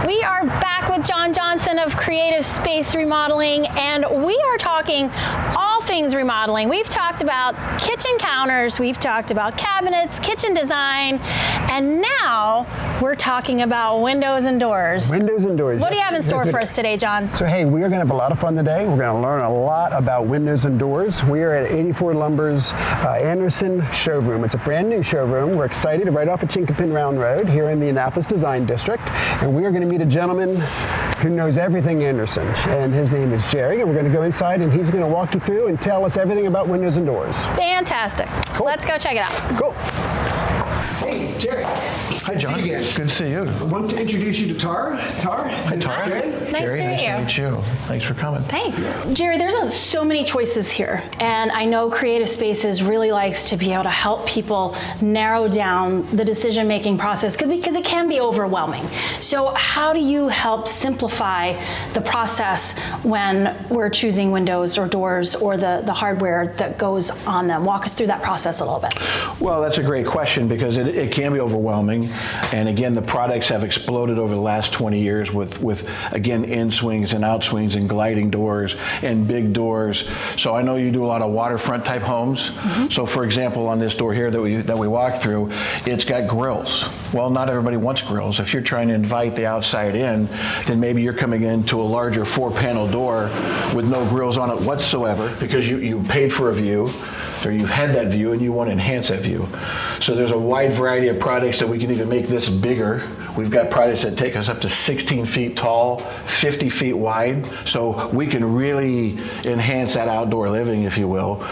We are back with John Johnson of Creative Space Remodeling, and we are talking all things remodeling. We've talked about kitchen counters, we've talked about cabinets, kitchen design, and now we're talking about windows and doors. Windows and doors. What do you have in store for us today, John? So hey, we are going to have a lot of fun today. We're going to learn a lot about windows and doors. We are at 84 Lumber's Anderson showroom. It's a brand new showroom. We're excited, right off of Chinkapin Round Road here in the Annapolis Design District. And we are going to meet a gentleman who knows everything Anderson. And his name is Jerry. And we're going to go inside and he's going to walk you through and tell us everything about windows and doors. Fantastic. Cool. Let's go check it out. Cool. Hey, Jerry. Hi, John. Good to see you. I want to introduce you to Tara. Tara. Hi, Tara. Jerry, nice to meet you. Thanks for coming. Thanks. Jerry, there's so many choices here, and I know Creative Spaces really likes to be able to help people narrow down the decision-making process because it can be overwhelming. So how do you help simplify the process when we're choosing windows or doors or the hardware that goes on them? Walk us through that process a little bit. Well, that's a great question because it can be overwhelming. And again, the products have exploded over the last 20 years with again, in swings and out swings and gliding doors and big doors. So I know you do a lot of waterfront type homes. Mm-hmm. So for example, on this door here that we walk through, it's got grills. Well, not everybody wants grills. If you're trying to invite the outside in, then maybe you're coming into a larger 4-panel door with no grills on it whatsoever because you paid for a view, or you've had that view and you want to enhance that view. So there's a wide variety of products that we can even make this bigger. We've got products that take us up to 16 feet tall, 50 feet wide. So we can really enhance that outdoor living, if you will.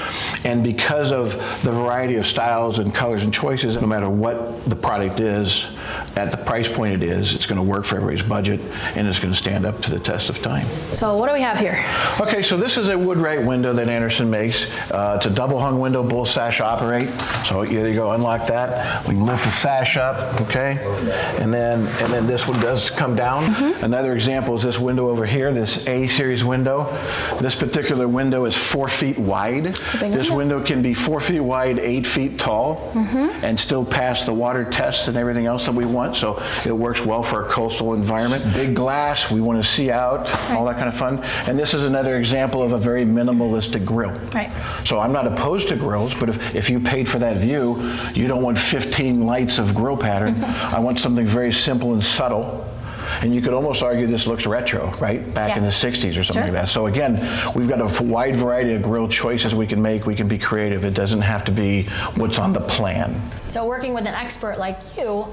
And because of the variety of styles and colors and choices, no matter what the product is, at the price point it is, it's going to work for everybody's budget and it's going to stand up to the test of time. So what do we have here? Okay, so this is a wood-right window that Anderson makes. It's a double hung window, bull sash operate. So there you go, unlock that. We lift the sash up, okay? And then this one does come down. Mm-hmm. Another example is this window over here, this A-series window. This particular window is 4 feet wide. This window can be 4 feet wide, 8 feet tall, mm-hmm. and still pass the water tests and everything else that we want. So it works well for a coastal environment. Big glass, we want to see out, all that kind of fun. And this is another example of a very minimalistic grill. Right. So I'm not opposed to grills, but if you paid for that view, you don't want 15 lights of grill pattern. I want something very simple and subtle. And you could almost argue this looks retro, right? Back in the 60s or something like that. So again, we've got a wide variety of grill choices we can make. We can be creative. It doesn't have to be what's on the plan. So working with an expert like you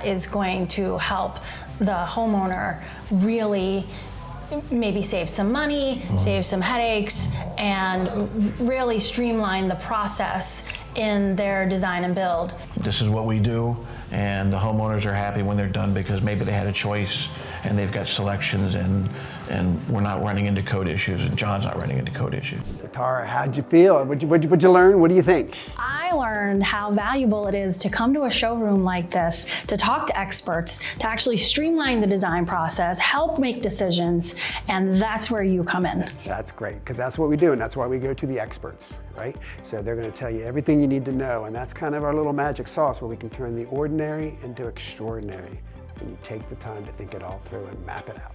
is going to help the homeowner really maybe save some money, save some headaches, and really streamline the process in their design and build. This is what we do, and the homeowners are happy when they're done because maybe they had a choice and they've got selections and we're not running into code issues and John's not running into code issues. Tara, how'd you feel? What'd you learn? What do you think? I learned how valuable it is to come to a showroom like this, to talk to experts, to actually streamline the design process, help make decisions, and that's where you come in. That's great, because that's what we do, and that's why we go to the experts, right? So they're going to tell you everything you need to know, and that's kind of our little magic sauce where we can turn the ordinary into extraordinary when you take the time to think it all through and map it out.